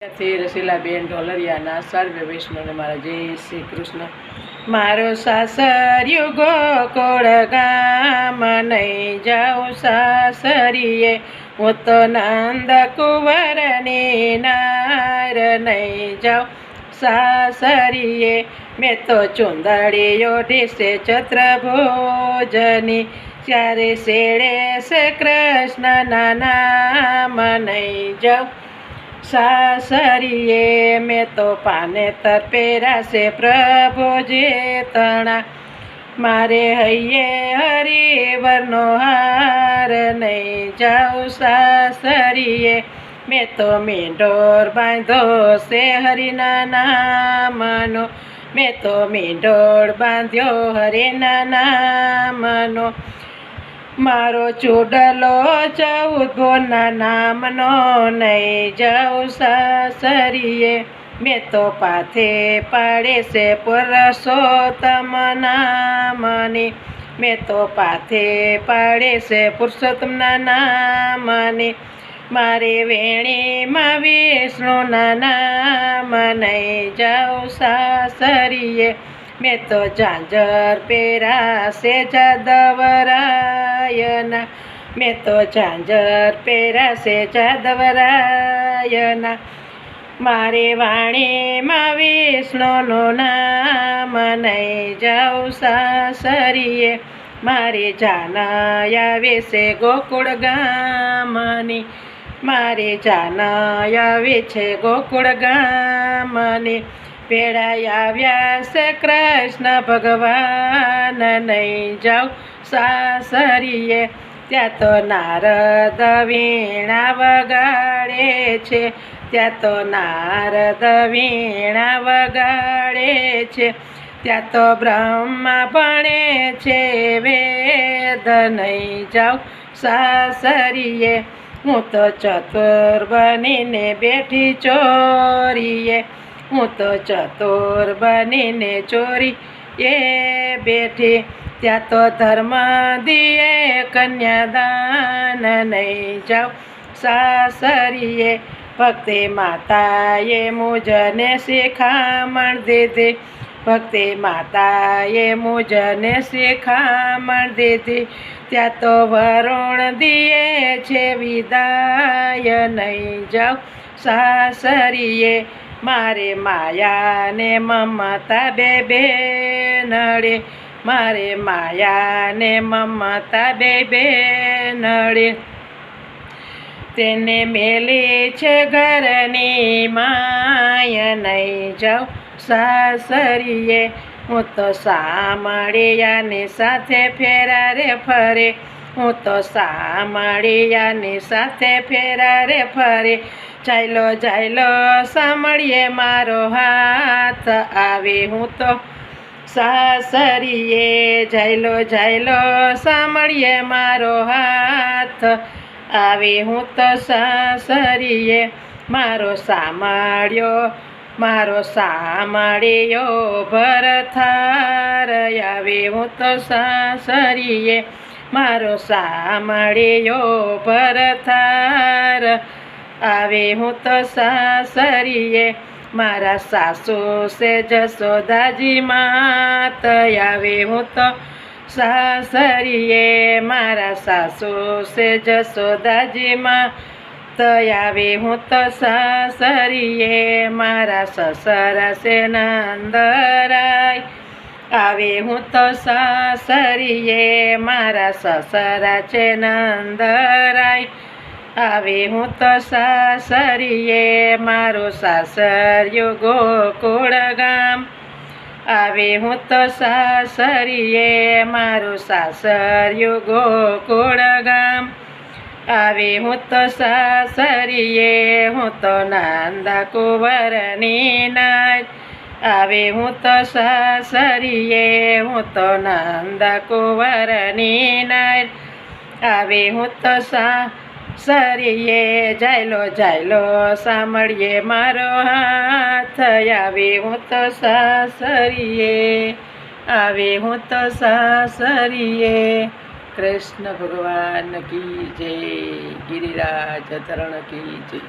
ત્યાંથી રસીલાબેન ઢોલરિયાના સર્વે વૈષ્ણવને મારા જય શ્રી કૃષ્ણ. મારો સાસરિયું ગોકુળ ગામ, નહીં જાઉં સાસરીએ હું તો નંદ કુંવરની નાર, નહીં જાઉં સાસરીએ મેં તો ચુંદડી ઓઢી છે ચતુર્ભુજની, ત્યારે શેડે છે કૃષ્ણના નામ, નહીં જાઉં સાસરીએ મેં તો પાનેતર પહેરાશે પ્રભુજી તણા, મારે હૈયે હરિવરનો હાર, નહીં જાઉં સાસરીએ મેં તો મીંઢોર બાંધો છે હરિના નામનો, મેં તો મીંઢોર બાંધ્યો હરિના નામનો, મારો ચૂડલો 14 ભોરના નામનો, નહીં જાઉં સાસરીએ મેં તો પાથે પાડે છે પુરુષોત્તમ નામની, મેં તો પાથે પાડે છે પુરુષોત્તમના નામની, મારે વેણીમાં વિષ્ણુના નામ, નહીં જાઉં સાસરીએ મેં તો ઝાંઝર પહેરાશે જાદવરાયના, મેં તો ઝાંઝર પહેરાશે જાદવરાયના, મારે વાણીમાં વિષ્ણુનું નામ, નહીં જાઉં સાસરીએ મારે જાનય આવે છે ગોકુળ ગામની, મારે જાનય આવે છે ગોકુળ ગામની, પેડાઈ આવ્યા છે કૃષ્ણ ભગવાન, નહીં જાઉં સાસરીએ ત્યાં તો નારદ વીણા વગાડે છે, ત્યાં તો નારદ વીણા વગાડે છે, ત્યાં તો બ્રહ્મા ભણે છે વેદ, નહીં જાઉં સાસરીએ હું તો ચતુર બનીને બેઠી ચોરીએ, હું તો ચતુર બનીને ચોરીએ બેઠી, ત્યાં તો ધર્મ દીએ કન્યાદાન, નહીં જાઉં સાસરીએ ભક્તિ માતાએ મુજને શિખામણ દીધી, ભક્તિ માતાએ મુજને શિખામણ દીધી, ત્યાં તો વરુણ દીએ છે વિદાય, નહીં જાઉં સાસરીએ મારે માયાને મમતા બે નડે, મારે માયાને મમતા બે નડે, તેને મેલી છે ઘરની માય, નહીં જાઉં સાસરીએ હું તો સામળિયાની સાથે ફેરા રે ફરે, હું તો સામળિયાની સાથે ફેરા રે ફરે, ચાલો ચાલો સાંભળીએ મારો હાથ આવે હું તો સાસરીએ, ચાલો ચાલો સાંભળીએ મારો હાથ આવે હું તો સાસરીએ, મારો સાંભળ્યો ભરથાર આવે હું તો સાસરીએ, મારો સાંભળ્યો ભરથાર આવે હું તો સાસરીએ, મારા સાસુ છે જશોદાજી માત આવે હું તો સાસરીએ, મારા સાસુ છે જશોદાજી માત આવે હું તો સાસરીએ, મારા સસરા છે નંદરાય આવે હું તો સાસરીએ, મારા સસરા છે નંદરાય આવે હું તો સાસરીએ, મારું સાસરિયું ગોકુળ ગામ આવે હું તો સાસરીએ, મારું સાસરિયું ગોકુળ ગામ આવે હું તો સાસરીએ, હું તો નંદ કુંવરની નાર આવે હું તો સાસરીએ, હું તો નંદ કુંવરની નાર આવે હું તો સાસરીએ, જાયલો જાયલો સાંભળીએ મારો હાથ આવે હું તો સાસરીએ, આવે હું તો સાસરીએ. કૃષ્ણ ભગવાન કી જય, ગિરિરાજ ધરણ કી જય.